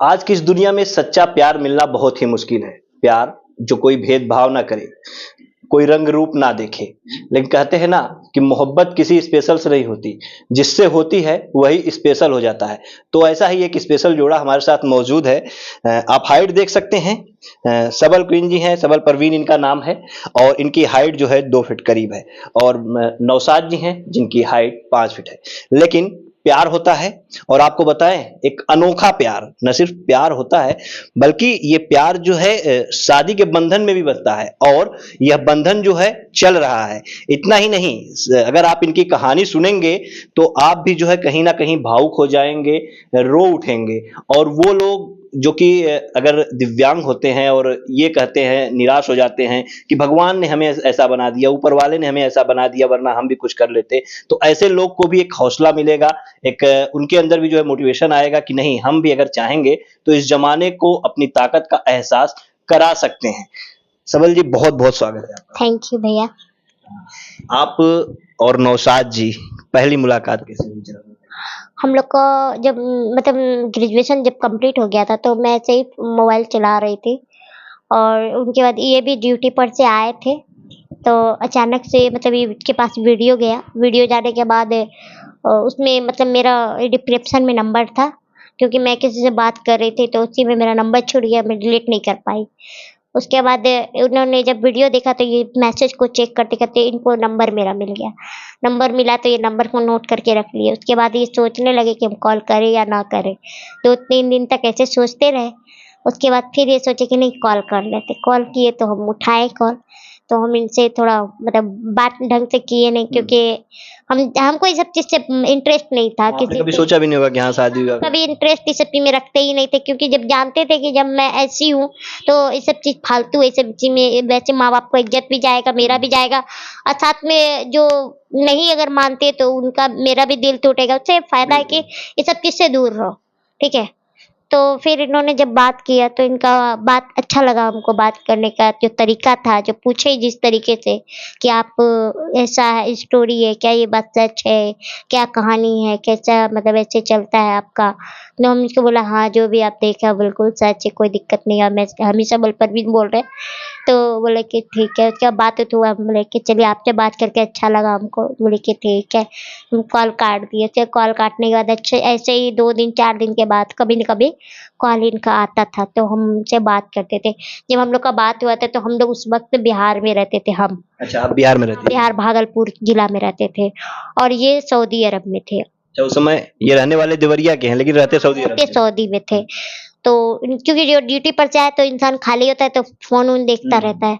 आज की इस दुनिया में सच्चा प्यार मिलना बहुत ही मुश्किल है। प्यार जो कोई भेदभाव ना करे, कोई रंग रूप ना देखे। लेकिन कहते हैं ना कि मोहब्बत किसी स्पेशल से नहीं होती, जिससे होती है वही स्पेशल हो जाता है। तो ऐसा ही एक स्पेशल जोड़ा हमारे साथ मौजूद है। आप हाइट देख सकते हैं। सबल क्वीन जी हैं, सबल परवीन इनका नाम है। और इनकी हाइट जो है 2 फीट करीब है। और नौसाद जी हैं जिनकी हाइट 5 फीट है। लेकिन प्यार होता है, और आपको बताएं, एक अनोखा प्यार न सिर्फ प्यार होता है, बल्कि ये प्यार जो है शादी के बंधन में भी बसता है। और यह बंधन जो है चल रहा है। इतना ही नहीं, अगर आप इनकी कहानी सुनेंगे तो आप भी जो है कहीं ना कहीं भावुक हो जाएंगे, रो उठेंगे। और वो लोग जो कि अगर दिव्यांग होते हैं और ये कहते हैं, निराश हो जाते हैं कि भगवान ने हमें ऐसा बना दिया, ऊपर वाले ने हमें ऐसा बना दिया, वरना हम भी कुछ कर लेते। तो ऐसे लोग को भी एक हौसला मिलेगा, एक उनके अंदर भी जो है मोटिवेशन आएगा कि नहीं, हम भी अगर चाहेंगे तो इस जमाने को अपनी ताकत का एहसास करा सकते हैं। सबल जी, बहुत बहुत स्वागत है आपका। थैंक यू भैया। आप और नौशाद जी पहली मुलाकात कैसे हुई जरा? हम लोग को जब मतलब ग्रेजुएशन जब कंप्लीट हो गया था तो मैं ऐसे ही मोबाइल चला रही थी और उनके बाद ये भी ड्यूटी पर से आए थे। तो अचानक से मतलब ये के पास वीडियो गया। वीडियो जाने के बाद उसमें मतलब मेरा डिस्क्रिप्शन में नंबर था, क्योंकि मैं किसी से बात कर रही थी तो उसी में मेरा नंबर छूट गया, मैं डिलीट नहीं कर पाई। उसके बाद उन्होंने जब वीडियो देखा तो ये मैसेज को चेक करते-करते इनको नंबर मेरा मिल गया। नंबर मिला तो ये नंबर को नोट करके रख लिए। उसके बाद ये सोचने लगे कि हम कॉल करें या ना करें। 2-3 दिन तक ऐसे सोचते रहे। उसके बाद फिर ये सोचे कि नहीं, कॉल कर लेते। कॉल किए तो हम उठाए कॉल। तो हम इनसे थोड़ा मतलब बात ढंग से किए नहीं, क्योंकि हमको ये सब चीज़ से इंटरेस्ट नहीं था। आपने किसी कभी से सोचा भी नहीं होगा कि हाँ शादी हुआ? कभी इंटरेस्ट इस सब चीज़ में रखते ही नहीं थे, क्योंकि जब जानते थे कि जब मैं ऐसी हूँ तो ये सब चीज़ फालतू है। ये सब चीज़ में वैसे माँ-बाप का इज़्ज़त भी जाएगा, मेरा भी जाएगा, और साथ में जो नहीं अगर मानते तो उनका मेरा भी दिल टूटेगा। उससे फ़ायदा है कि ये सब चीज़ से दूर रहो, ठीक है? तो फिर इन्होंने जब बात किया तो इनका बात अच्छा लगा हमको। बात करने का जो तरीका था, जो पूछे जिस तरीके से कि आप ऐसा है, स्टोरी है क्या, ये बात सच है, क्या कहानी है, कैसा मतलब ऐसे चलता है आपका। तो हम इसको बोला हाँ, जो भी आप देखा बिल्कुल सच है, कोई दिक्कत नहीं है। मैं हमेशा बल परवीन बोल रहे हैं। तो बोले कि ठीक है। उसके बाद बात हुआ, हम बोले कि चलिए आपसे बात करके अच्छा लगा हमको। बोले कि ठीक है। हम कॉल काट दिए। फिर कॉल काटने के बाद अच्छे ऐसे ही 2 दिन 4 दिन के बाद कभी न कभी कॉल इनका आता था तो हम उनसे बात करते थे। जब हम लोग का बात हुआ था तो हम लोग उस वक़्त बिहार में रहते थे हम। अच्छा, आप बिहार में रहती हैं? बिहार भागलपुर जिला में रहते थे और ये सऊदी अरब में थे। अच्छा, उस समय ये रहने वाले देवरिया के हैं लेकिन रहते सऊदी अरब रहते में। सऊदी में थे। तो क्योंकि जो ड्यूटी पर से आए तो इंसान खाली होता है तो फ़ोन-वोन देखता रहता है।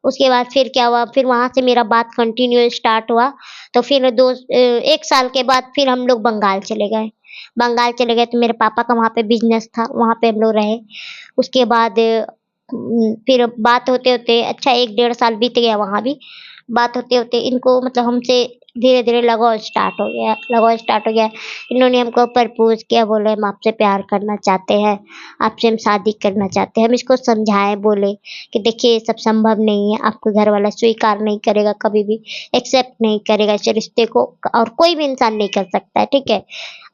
उसके बाद फिर क्या हुआ, फिर वहाँ से मेरा बात कंटिन्यू स्टार्ट हुआ। तो फिर 1 साल के बाद फिर हम लोग बंगाल चले गए। बंगाल चले गए तो मेरे पापा का वहाँ पे बिज़नेस था, वहाँ पे हम लोग रहे। उसके बाद फिर बात होते-होते अच्छा 1 डेढ़ साल बीत गया वहाँ भी। बात होते-होते इनको मतलब हमसे धीरे-धीरे लगाव स्टार्ट हो गया। इन्होंने हमको प्रपोज़ किया, बोले हम आपसे प्यार करना चाहते हैं, आपसे हम शादी करना चाहते हैं। हम इसको समझाए, बोले कि देखिए ये सब संभव नहीं है, आपके घर वाला स्वीकार नहीं करेगा कभी भी, एक्सेप्ट नहीं करेगा इस रिश्ते को, और कोई भी इंसान नहीं कर सकता है, ठीक है?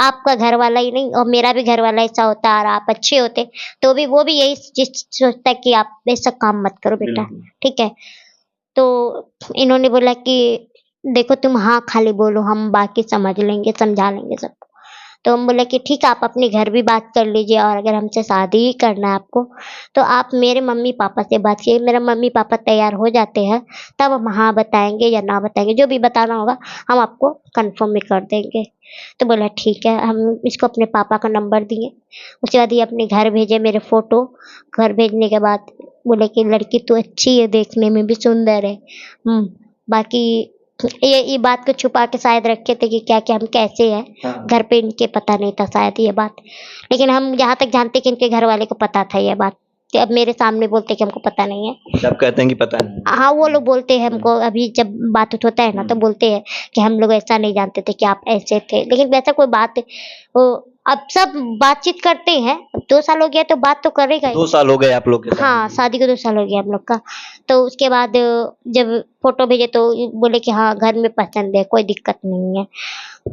आपका घर वाला ही नहीं और मेरा भी घर वाला ऐसा होता और आप अच्छे होते, तो भी वो भी यही चीज़ सोचता है कि आप ऐसा काम मत करो बेटा, ठीक है? तो इन्होंने बोला कि देखो तुम हाँ खाली बोलो, हम बाकी समझ लेंगे, समझा लेंगे सबको। तो हम बोले कि ठीक है, आप अपने घर भी बात कर लीजिए, और अगर हमसे शादी ही करना है आपको, तो आप मेरे मम्मी-पापा से बात कीजिए। मेरे मम्मी-पापा तैयार हो जाते हैं, तब हम हाँ बताएँगे या ना बताएँगे, जो भी बताना होगा हम आपको कन्फर्म भी कर देंगे। तो बोला ठीक है, हम इसको अपने पापा का नंबर दिए। उसके बाद ये अपने घर भेजे मेरे फ़ोटो। घर भेजने के बाद बोले कि लड़की तो अच्छी है, देखने में भी सुंदर है। बाकी ये बात को छुपा के शायद रखे थे कि क्या-क्या हम कैसे हैं। हाँ। घर पे इनके पता नहीं था शायद ये बात। लेकिन हम जहाँ तक जानते कि इनके घर वाले को पता था ये बात। कि अब मेरे सामने बोलते कि हमको पता नहीं है। सब कहते हैं कि पता नहीं। हाँ, वो लोग बोलते हैं हमको, अभी जब बात-उत होता है ना तो बोलते हैं कि हम लोग ऐसा नहीं जानते थे कि आप ऐसे थे। लेकिन वैसा कोई बात वो अब सब बातचीत करते हैं। अब 2 साल हो गया तो बात तो करेगा ही। 2 साल हो गए आप लोग के साथ? हाँ, शादी को 2 साल हो गया हम लोग का। तो उसके बाद जब फ़ोटो भेजे तो बोले कि हाँ, घर में पसंद है, कोई दिक्कत नहीं है।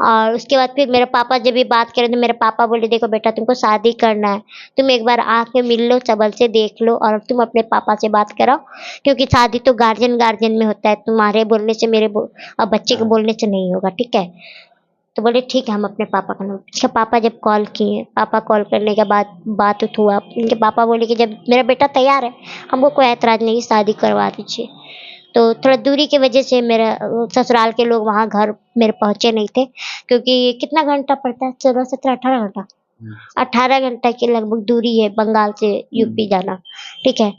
और उसके बाद फिर मेरे पापा जब ये बात करे तो मेरे पापा बोले देखो बेटा तुमको शादी करना है, तुम एक बार आके मिल लो, सबल से देख लो और तुम अपने पापा से बात कराओ, क्योंकि शादी तो गार्जियन में होता है, तुम्हारे बोलने से अब बच्चे के बोलने से नहीं होगा, ठीक है? तो बोले ठीक है हम अपने पापा का नंबर। उसके पापा जब कॉल किए, पापा कॉल करने के बाद बात उत हुआ। उनके पापा बोले कि जब मेरा बेटा तैयार है, हमको कोई ऐतराज़ नहीं, शादी करवा दीजिए। तो थोड़ा दूरी की वजह से मेरा ससुराल के लोग वहाँ घर मेरे पहुँचे नहीं थे, क्योंकि कितना घंटा पड़ता है, 16, 17, 18 घंटा, 18 घंटा की लगभग दूरी है बंगाल से यूपी जाना, ठीक है?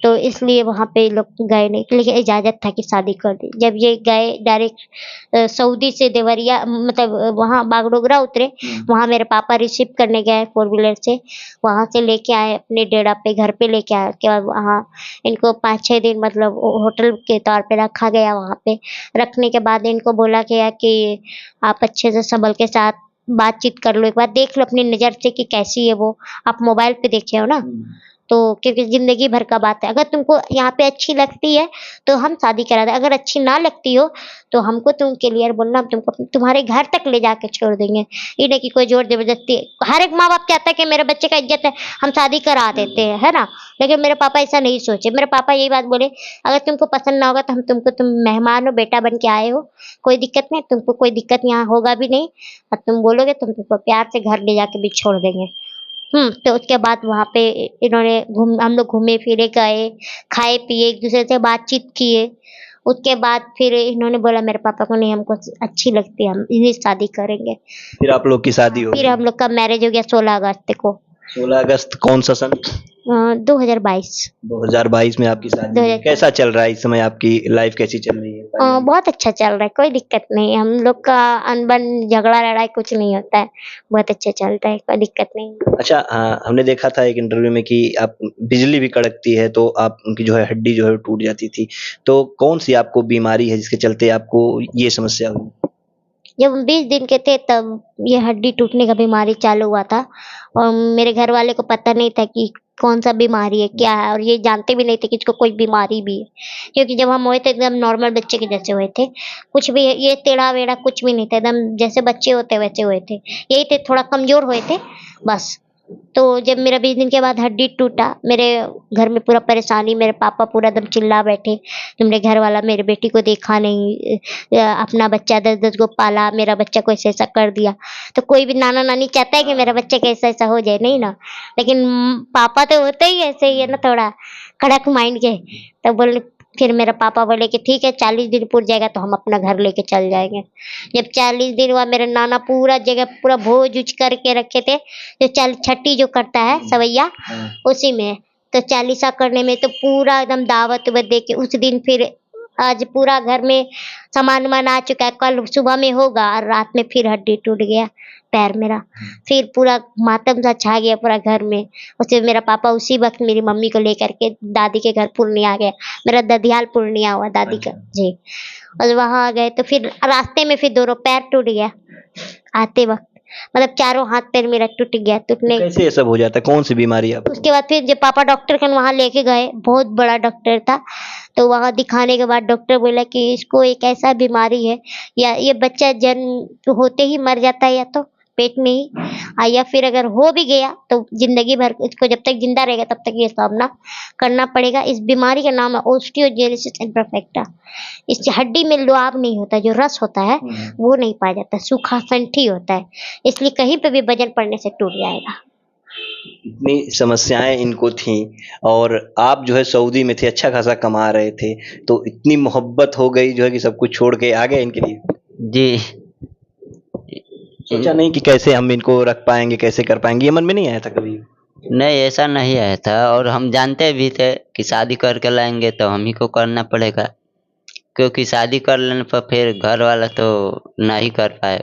तो इसलिए वहाँ पे लोग गए नहीं, लेकिन इजाज़त था कि शादी कर दी। जब ये गए डायरेक्ट सऊदी से देवरिया, मतलब वहाँ बागडोगरा उतरे, वहाँ मेरे पापा रिसीव करने गए 4 व्हीलर से, वहाँ से लेके आए अपने डेरा पे, घर पे लेके आए। उसके बाद वहाँ इनको 5-6 दिन मतलब होटल के तौर पे रखा गया। वहाँ पे रखने के बाद इनको बोला गया कि आप अच्छे से सबल के साथ बातचीत कर लो, एक बार देख लो अपनी नज़र से कि कैसी है वो। आप मोबाइल पे देखे हो ना, तो क्योंकि ज़िंदगी भर का बात है। अगर तुमको यहाँ पे अच्छी लगती है तो हम शादी करा दें, अगर अच्छी ना लगती हो तो हमको तुम क्लियर बोलना, हम तुमको तुम्हारे घर तक ले जाके छोड़ देंगे। ये नहीं कि कोई ज़ोर ज़बरदस्ती। हर एक माँ-बाप चाहता है कि मेरे बच्चे का इज़्ज़त है, हम शादी करा देते हैं, है ना? लेकिन मेरे पापा ऐसा नहीं सोचे। मेरे पापा यही बात बोले, अगर तुमको पसंद ना होगा तो तुम मेहमान हो, बेटा बन के आए हो, कोई दिक्कत नहीं, तुमको कोई दिक्कत यहाँ होगा भी नहीं और तुम बोलोगे तो हम तुमको प्यार से घर ले जाके भी छोड़ देंगे। तो उसके बाद वहाँ पे इन्होंने हम लोग घूमे फिरे, गए, खाए पिए, एक दूसरे से बातचीत किए। उसके बाद फिर इन्होंने बोला मेरे पापा को, नहीं हमको अच्छी लगती है, हम इन्हीं से शादी करेंगे। फिर आप लोग की शादी हो फिर गई? हम लोग का मैरिज हो गया 16 अगस्त को। 16 अगस्त कौन सा सन? 2022। 2022 में आपकी शादी हुई। 2022। कैसा चल रहा है इस समय, आपकी लाइफ कैसी चल रही है? बहुत अच्छा चल रहा है, कोई दिक्कत नहीं है। हम लोग का अनबन, झगड़ा, लड़ाई कुछ नहीं होता है। बहुत अच्छा चलता है, कोई दिक्कत नहीं। अच्छा, हमने देखा था एक इंटरव्यू में कि आप बिजली भी कड़कती है तो आपकी जो है हड्डी जो है टूट जाती थी। तो कौन-सी आपको बीमारी है जिसके चलते आपको ये समस्या हुई? जब हम 20 दिन के थे तब ये हड्डी टूटने का बीमारी चालू हुआ था और मेरे घर वाले को पता नहीं था कि कौन-सा बीमारी है, क्या है, और ये जानते भी नहीं थे कि इसको कोई बीमारी भी है। क्योंकि जब हम हुए थे एकदम नॉर्मल बच्चे के जैसे हुए थे। कुछ भी ये टेढ़ा-वेढ़ा कुछ भी नहीं था, एकदम जैसे बच्चे होते वैसे हुए थे। यही थे थोड़ा कमज़ोर हुए थे, बस। तो जब मेरा 20 दिन के बाद हड्डी टूटा, मेरे घर में पूरा परेशानी, मेरे पापा पूरा एकदम चिल्ला बैठे, तुमने घर वाला मेरी बेटी को देखा नहीं, अपना बच्चा 10-10 को पाला, मेरा बच्चा को ऐसा-ऐसा कर दिया। तो कोई भी नाना-नानी चाहता है कि मेरा बच्चे का ऐसा-ऐसा हो जाए, नहीं ना? लेकिन पापा तो होते ही ऐसे ही है ना, थोड़ा कड़क माइंड के। तो बोले, फिर मेरे पापा बोले कि ठीक है 40 दिन पूर जाएगा तो हम अपना घर लेके चल जाएँगे। जब 40 दिन हुआ, मेरे नाना पूरा जगह पूरा भोज-उज करके रखे थे। जो छठी जो करता है सवैया, उसी में। तो चालीसा करने में तो पूरा एकदम दावत-वावत दे के उस दिन फिर आज पूरा घर में सामान-वामान आ चुका है, कल सुबह में होगा और रात में फिर हड्डी टूट गया पैर मेरा। फिर पूरा मातम सा छा गया पूरा घर में। उससे मेरा पापा उसी वक़्त मेरी मम्मी को लेकर के दादी के घर पूर्णिया आ गया। मेरा ददियाल पूर्णिया हुआ दादी का। जी। और वहाँ आ गए तो फिर रास्ते में फिर दोनों पैर टूट गया आते वक़्त। मतलब चारों हाथ-पैर मेरा टूट गया। टूटने कैसे ये सब हो जाता है? कौन-सी बीमारी है आपको? उसके बाद फिर जब पापा डॉक्टर के वहाँ लेके गए, बहुत बड़ा डॉक्टर था, तो वहाँ दिखाने के बाद डॉक्टर बोला कि इसको एक ऐसा बीमारी है, या ये बच्चा जन्म होते ही मर जाता है या तो पेट में ही, या फिर अगर हो भी गया तो ज़िंदगी भर इसको जब तक ज़िंदा रहेगा तब तक ये सामना करना पड़ेगा। इस बीमारी का नाम है ओस्टियोजेनेसिस इम्परफेक्टा। इस हड्डी में लुआब नहीं होता, जो रस होता है वो नहीं पाया जाता, सूखा संठी होता है, इसलिए कहीं पे भी वजन पड़ने से टूट जाएगा। इतनी समस्याएँ इनको थीं और आप जो है सऊदी में थे, अच्छा खासा कमा रहे थे, तो इतनी मोहब्बत हो गई जो है कि सब कुछ छोड़ के आ गए इनके लिए? जी। सोचा नहीं कि कैसे हम इनको रख पाएँगे, कैसे कर पाएँगे, ये मन में नहीं आया था कभी? नहीं, ऐसा नहीं आया था और हम जानते भी थे कि शादी करके लाएँगे तो हम ही को करना पड़ेगा, क्योंकि शादी कर लेने पर फिर घर वाला तो नहीं कर पाए।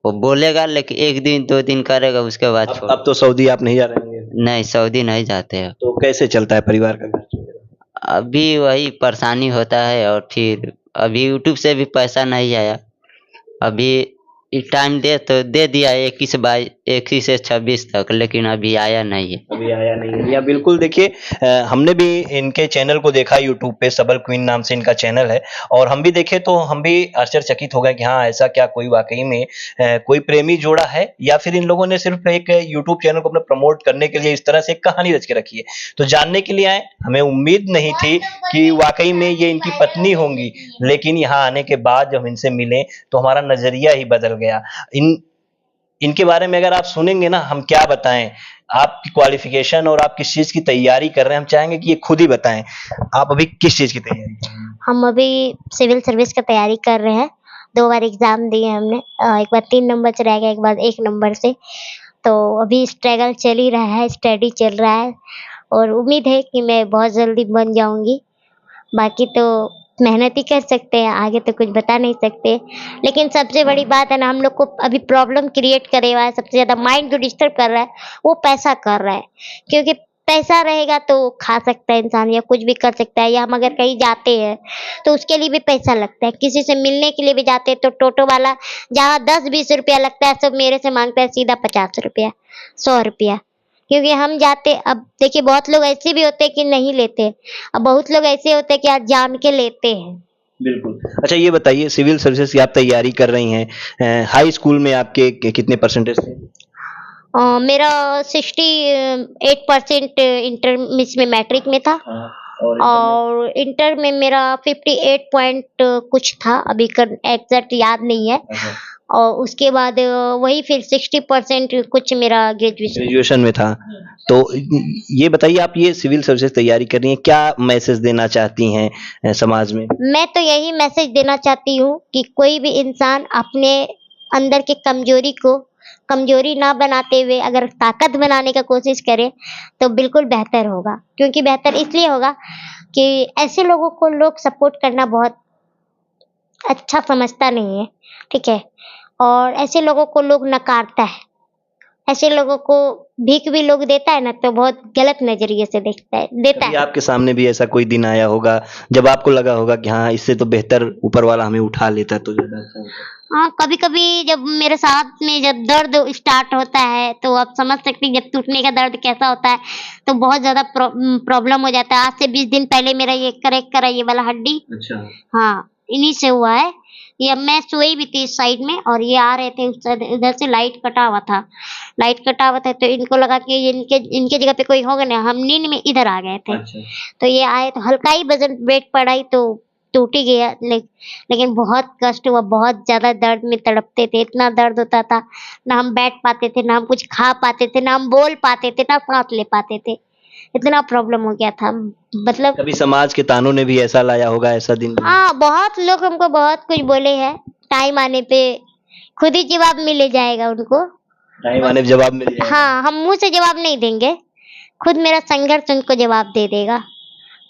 वो बोलेगा लेकिन 1 दिन 2 दिन करेगा, उसके बाद छोड़। अब तो सऊदी आप नहीं जा रहे होंगे? नहीं, सऊदी नहीं जाते हैं। तो कैसे चलता है परिवार का खर्च वगैरह? अभी वही परेशानी होता है और फिर अभी यूट्यूब से भी पैसा नहीं आया। अभी टाइम दे तो दे दिया 21 से 26 तक, लेकिन अभी आया नहीं है। अभी आया नहीं है। या बिल्कुल देखिए हमने भी इनके चैनल को देखा यूट्यूब पे, सबल क्वीन नाम से इनका चैनल है, और हम भी देखे तो हम भी आश्चर्यचकित हो गए कि हाँ ऐसा क्या कोई वाकई में कोई प्रेमी जोड़ा है, या फिर इन लोगों ने सिर्फ एक यूट्यूब चैनल को अपना प्रमोट करने के लिए इस तरह से एक कहानी रच के रखी है। तो जानने के लिए आए, हमें उम्मीद नहीं थी कि वाकई में ये इनकी पत्नी होंगी, लेकिन यहाँ आने के बाद जब इनसे मिले तो हमारा नजरिया ही बदल गया। इनके बारे में अगर आप सुनेंगे ना, हम क्या बताएं, आपकी क्वालिफिकेशन और आप किस चीज की तैयारी कर रहे हैं, हम चाहेंगे कि ये खुद ही बताएं। आप अभी किस चीज की तैयारी कर रहे हैं? हम अभी सिविल सर्विस का तैयारी कर रहे हैं। 2 बार एग्जाम दिए हमने, एक बार 3 नंबर से रह गया, एक बार 1 नंबर से। तो अभी स्ट्रगल चल ही रहा है, स्टडी चल रहा है, और उम्मीद है कि मैं बहुत जल्दी बन जाऊंगी। बाकी तो मेहनत ही कर सकते हैं, आगे तो कुछ बता नहीं सकते। लेकिन सबसे बड़ी बात है ना, हम लोग को अभी प्रॉब्लम क्रिएट करे हुआ है, सबसे ज़्यादा माइंड जो डिस्टर्ब कर रहा है वो पैसा कर रहा है। क्योंकि पैसा रहेगा तो खा सकता है इंसान, या कुछ भी कर सकता है, या हम अगर कहीं जाते हैं तो उसके लिए भी पैसा लगता है। किसी से मिलने के लिए भी जाते हैं तो टोटो वाला जहाँ 10-20 रुपया लगता है, सब मेरे से मांगता है सीधा 50 रुपया, 100 रुपया। क्योंकि हम जाते, अब देखिए बहुत लोग ऐसे भी होते हैं कि नहीं लेते, अब बहुत लोग ऐसे होते हैं कि आज जान के लेते हैं। बिल्कुल। अच्छा ये बताइए, सिविल सर्विसेज की आप तैयारी कर रही हैं, हाई स्कूल में आपके कितने परसेंटेज थे? मेरा 68% इंटर में मैट्रिक में था, और इंटर में मेरा 58 पॉइंट कुछ था, अभी एग्जैक्ट याद नहीं है। और उसके बाद वही फिर 60% कुछ मेरा ग्रेजुएशन में था। तो ये बताइए, आप ये सिविल सर्विसेज तैयारी कर रही हैं, क्या मैसेज देना चाहती हैं समाज में? मैं तो यही मैसेज देना चाहती हूँ कि कोई भी इंसान अपने अंदर के कमजोरी को कमजोरी ना बनाते हुए अगर ताकत बनाने का कोशिश करे तो बिल्कुल बेहतर होगा। क्योंकि बेहतर इसलिए होगा कि ऐसे लोगों को लोग सपोर्ट करना बहुत अच्छा समझता नहीं है, ठीक है, और ऐसे लोगों को लोग नकारता है। ऐसे लोगों को भीख भी लोग देता है ना, तो बहुत गलत नजरिए से देता कभी है। आपके सामने भी ऐसा कोई दिन आया होगा जब आपको लगा होगा कि हाँ इससे तो बेहतर ऊपर वाला हमें उठा लेता तो ज्यादा अच्छा होता? हाँ, कभी कभी जब मेरे साथ में जब दर्द स्टार्ट होता है तो आप समझ सकते हैं जब टूटने का दर्द कैसा होता है, तो बहुत ज्यादा प्रॉब्लम हो जाता है। आज से 20 दिन पहले मेरा ये करेक्ट करा, ये वाला हड्डी, अच्छा, हाँ इन्हीं से हुआ है। ये मैं सोई भी थी इस साइड में, और ये आ रहे थे इधर से, लाइट कटा हुआ था, तो इनको लगा कि इनके जगह पे कोई होगा ना, हम नींद में इधर आ गए थे। अच्छा। तो ये आए तो हल्का ही वजन वेट पड़ा ही तो टूट ही गया। लेकिन बहुत कष्ट हुआ, बहुत ज्यादा दर्द में तड़पते थे, इतना दर्द होता था, ना हम बैठ पाते थे, ना हम कुछ खा पाते थे, ना हम बोल पाते थे, ना सांस ले पाते थे, इतना प्रॉब्लम हो गया था। मतलब कभी समाज के तानों ने भी ऐसा लाया होगा ऐसा दिन? हाँ, बहुत लोग हमको बहुत कुछ बोले हैं, टाइम आने पे खुद ही जवाब मिल जाएगा उनको। टाइम आने पे जवाब मिल जाएगा। हाँ, हम मुंह से जवाब नहीं देंगे, खुद मेरा संघर्ष उनको जवाब दे देगा,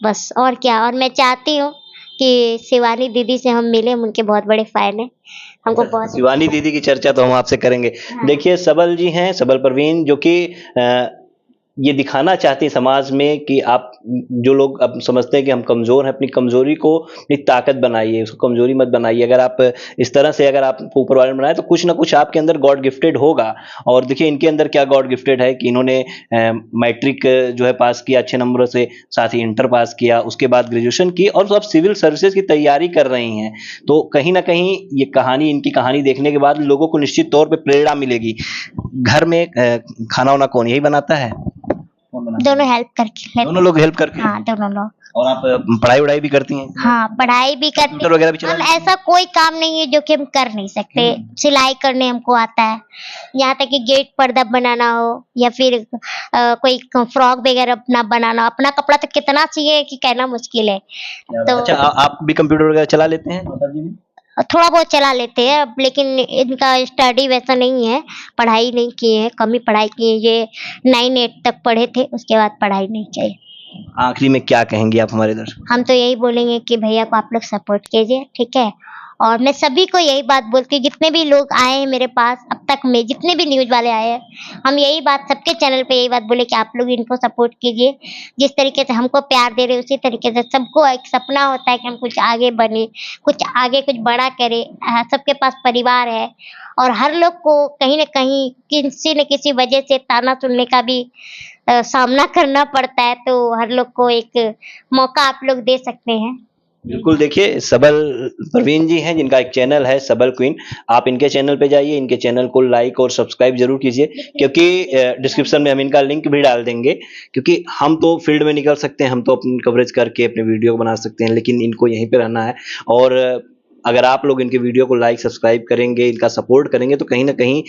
बस और क्या। और मैं चाहती हूँ कि शिवानी दीदी से हम मिले, हम उनके बहुत बड़े फैन हैं, हमको बहुत। शिवानी दीदी की चर्चा तो हम आपसे करेंगे। देखिए सबल जी हैं, सबल परवीन, जो कि ये दिखाना चाहते हैं समाज में कि आप जो लोग अब समझते हैं कि हम कमज़ोर हैं, अपनी कमज़ोरी को अपनी ताकत बनाइए, उसको कमज़ोरी मत बनाइए। अगर आप इस तरह से अगर आप ऊपर वाले ने बनाए तो कुछ ना कुछ आपके अंदर गॉड गिफ्टेड होगा। और देखिए इनके अंदर क्या गॉड गिफ्टेड है कि इन्होंने मैट्रिक जो है पास किया अच्छे नंबरों से, साथ ही इंटर पास किया, उसके बाद ग्रेजुएशन की, और अब सिविल सर्विसेज की तैयारी कर रही हैं। तो कहीं ना कहीं ये कहानी, इनकी कहानी देखने के बाद लोगों को निश्चित तौर पर प्रेरणा मिलेगी। घर में खाना वाना कौन यही बनाता है? दोनों हेल्प करके, दोनों लोग हेल्प करके? हाँ, दोनों लोग। और आप पढ़ाई वढ़ाई भी करती हैं? हाँ, पढ़ाई भी करती कंप्यूटर वगैरह भी चला हम, ऐसा कोई काम नहीं है जो कि हम कर नहीं सकते। सिलाई करने हमको आता है, यहाँ तक कि गेट पर्दा बनाना हो, या फिर कोई फ्रॉक वगैरह अपना बनाना, अपना कपड़ा तो कितना चाहिए कि कहना मुश्किल है। तो अच्छा, आप भी कंप्यूटर वगैरह चला लेते हैं? माताजी भी थोड़ा बहुत चला लेते हैं, लेकिन इनका स्टडी वैसा नहीं है, पढ़ाई नहीं किए हैं, कम ही पढ़ाई किए। ये 9-8 तक पढ़े थे, उसके बाद पढ़ाई नहीं चाहिए। आखिरी में क्या कहेंगे आप हमारे दर्शक? हम तो यही बोलेंगे कि भैया को आप लोग सपोर्ट कीजिए, ठीक है। और मैं सभी को यही बात बोलती हूँ, जितने भी लोग आए हैं मेरे पास अब तक में, जितने भी न्यूज वाले आए हैं, हम यही बात सबके चैनल पे यही बात बोले कि आप लोग इनको सपोर्ट कीजिए। जिस तरीके से हमको प्यार दे रहे उसी तरीके से सबको एक सपना होता है कि हम कुछ आगे बने, कुछ आगे कुछ बड़ा करें। सबके पास परिवार है, और हर लोग को कहीं न कहीं किसी न किसी वजह से ताना सुनने का भी सामना करना पड़ता है, तो हर लोग को एक मौका आप लोग दे सकते हैं। बिल्कुल, देखिए सबल प्रवीण जी हैं जिनका एक चैनल है सबल क्वीन। आप इनके चैनल पे जाइए, इनके चैनल को लाइक और सब्सक्राइब ज़रूर कीजिए, क्योंकि डिस्क्रिप्शन में हम इनका लिंक भी डाल देंगे, क्योंकि हम तो फील्ड में निकल सकते हैं, हम तो अपनी कवरेज करके अपने वीडियो बना सकते हैं, लेकिन इनको यहीं पे रहना है। और अगर आप लोग इनके वीडियो को लाइक सब्सक्राइब करेंगे, इनका सपोर्ट करेंगे, तो कहीं न कहीं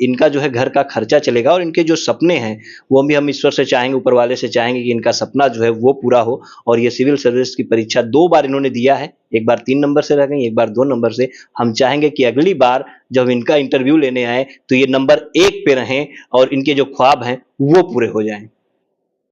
इनका जो है घर का खर्चा चलेगा, और इनके जो सपने हैं वो भी हम ईश्वर से चाहेंगे, ऊपर वाले से चाहेंगे कि इनका सपना जो है वो पूरा हो। और ये सिविल सर्विस की परीक्षा 2 बार इन्होंने दिया है, एक बार 3 नंबर से रह गई, एक बार 2 नंबर से। हम चाहेंगे कि अगली बार जब इनका इंटरव्यू लेने आए तो ये नंबर 1 पे रहें और इनके जो ख्वाब हैं वो पूरे हो जाएँ।